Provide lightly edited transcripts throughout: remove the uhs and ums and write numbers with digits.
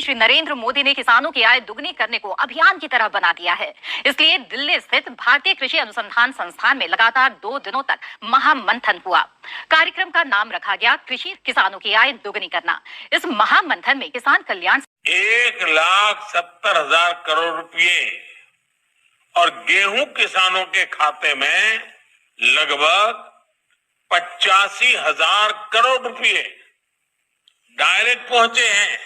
श्री नरेंद्र मोदी ने किसानों की आय दुगनी करने को अभियान की तरह बना दिया है। इसलिए दिल्ली स्थित भारतीय कृषि अनुसंधान संस्थान में लगातार 2 दिनों तक महामंथन हुआ। कार्यक्रम का नाम रखा गया कृषि किसानों की आय दुगनी करना। इस महामंथन में किसान कल्याण 1,70,000 करोड़ रुपए और गेहूं किसानों के खाते में लगभग 85,000 करोड़ रुपए डायरेक्ट पहुंचे हैं।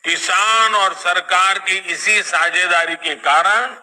किसान और सरकार की इसी साझेदारी के कारण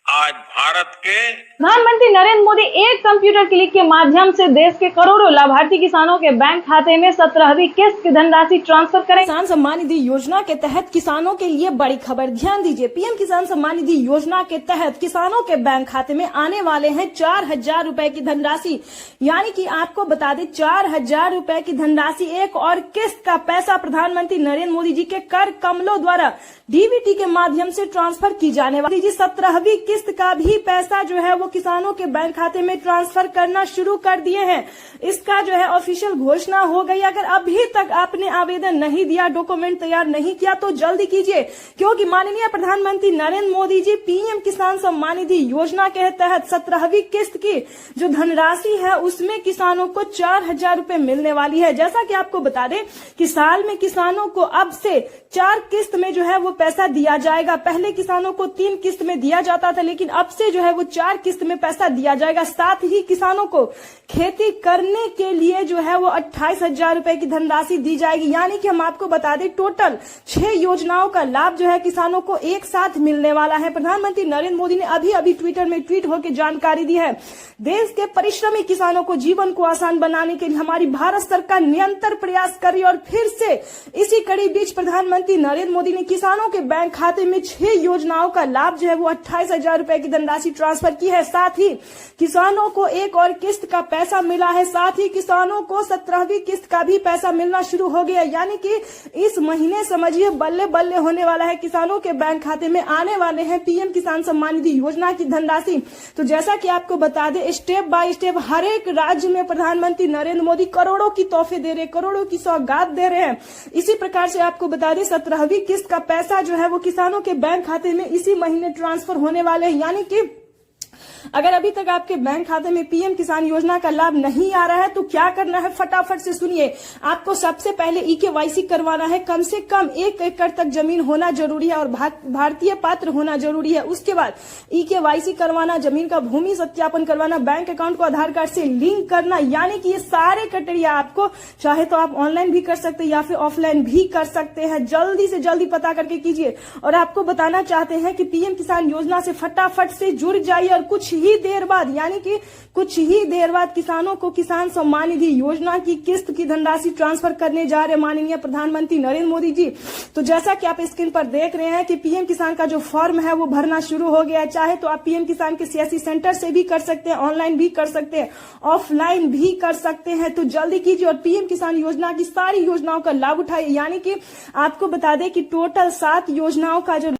आज भारत के प्रधानमंत्री नरेंद्र मोदी एक कंप्यूटर क्लिक के माध्यम से देश के करोड़ों लाभार्थी किसानों के बैंक खाते में 17वीं किस्त की धनराशि ट्रांसफर करें। किसान सम्मान निधि योजना के तहत किसानों के लिए बड़ी खबर, ध्यान दीजिए। पीएम किसान सम्मान निधि योजना के तहत किसानों के बैंक खाते में आने वाले हैं 4,000 रुपए की धनराशि। यानी कि आपको बता दें 4,000 रुपए की धनराशि, एक और किस्त का पैसा प्रधानमंत्री नरेंद्र मोदी जी के कर कमलों द्वारा डीबीटी के माध्यम से ट्रांसफर की जाने वाली 17वीं किस्त का भी पैसा जो है वो किसानों के बैंक खाते में ट्रांसफर करना शुरू कर दिए हैं। इसका जो है ऑफिशियल घोषणा हो गई। अगर अभी तक आपने आवेदन नहीं दिया, डॉक्यूमेंट तैयार नहीं किया तो जल्दी कीजिए, क्योंकि माननीय प्रधानमंत्री नरेंद्र मोदी जी पीएम किसान सम्मान निधि योजना के तहत 17वीं किस्त की जो धनराशि है उसमें किसानों को 4,000 रुपए मिलने वाली है। जैसा कि आपको बता दें कि साल में किसानों को अब से 4 किस्त में जो है वो पैसा दिया जाएगा। पहले किसानों को 3 किस्त में दिया जाता था, लेकिन अब से जो है वो 4 किस्त में पैसा दिया जाएगा। साथ ही किसानों को खेती करने के लिए जो है वो 28,000 रुपए की धनराशि दी जाएगी। यानी कि हम आपको बता दें टोटल 6 योजनाओं का लाभ जो है किसानों को एक साथ मिलने वाला है। प्रधानमंत्री नरेंद्र मोदी ने अभी ट्विटर में ट्वीट होकर जानकारी दी है। देश के परिश्रमी किसानों को जीवन को आसान बनाने के लिए हमारी भारत सरकार निरंतर प्रयास कर रही है। और फिर से इसी कड़ी बीच प्रधानमंत्री नरेंद्र मोदी ने किसानों के बैंक खाते में 6 योजनाओं का लाभ जो है वो 28,000 रुपए की धनराशि ट्रांसफर की है। साथ ही किसानों को एक और किस्त का पैसा मिला है। साथ ही किसानों को 17वीं किस्त का भी पैसा मिलना शुरू हो गया। यानी कि इस महीने समझिए बल्ले बल्ले होने वाला है। किसानों के बैंक खाते में आने वाले हैं पीएम किसान सम्मान निधि योजना की धनराशि। तो जैसा कि आपको बता दें स्टेप बाय स्टेप हर एक राज्य में प्रधानमंत्री नरेंद्र मोदी करोड़ों की तोहफे दे रहे, करोड़ों की सौगात दे रहे हैं। इसी प्रकार से आपको बता दें 17वीं किस्त का पैसा जो है वो किसानों के बैंक खाते में इसी महीने ट्रांसफर होने वाले हैं। यानी कि अगर अभी तक आपके बैंक खाते में पीएम किसान योजना का लाभ नहीं आ रहा है तो क्या करना है, फटाफट से सुनिए। आपको सबसे पहले ईकेवाईसी करवाना है। कम से कम 1 एकड़ तक जमीन होना जरूरी है और भारतीय पात्र होना जरूरी है। उसके बाद ईकेवाईसी करवाना, जमीन का भूमि सत्यापन करवाना, बैंक अकाउंट को आधार कार्ड से लिंक करना। यानी कि ये सारे क्राइटेरिया आपको चाहे तो आप ऑनलाइन भी कर सकते हैं या फिर ऑफलाइन भी कर सकते हैं। जल्दी से जल्दी पता करके कीजिए। और आपको बताना चाहते हैं कि पीएम किसान योजना से फटाफट से जुड़ जाइए और कुछ ही देर बाद, यानी कि कुछ ही देर बाद किसानों को किसान सम्मान निधि योजना की किस्त की धनराशि ट्रांसफर करने जा रहे माननीय प्रधानमंत्री नरेंद्र मोदी जी। तो जैसा कि आप स्क्रीन पर देख रहे हैं कि पीएम किसान का जो फॉर्म है वो भरना शुरू हो गया है। चाहे तो आप पीएम किसान के सीएससी सेंटर से भी कर सकते हैं, ऑनलाइन भी कर सकते हैं, ऑफलाइन भी कर सकते हैं। तो जल्दी कीजिए और पीएम किसान योजना की सारी योजनाओं का लाभ उठाइए। यानी कि आपको बता दें कि टोटल 7 योजनाओं का जो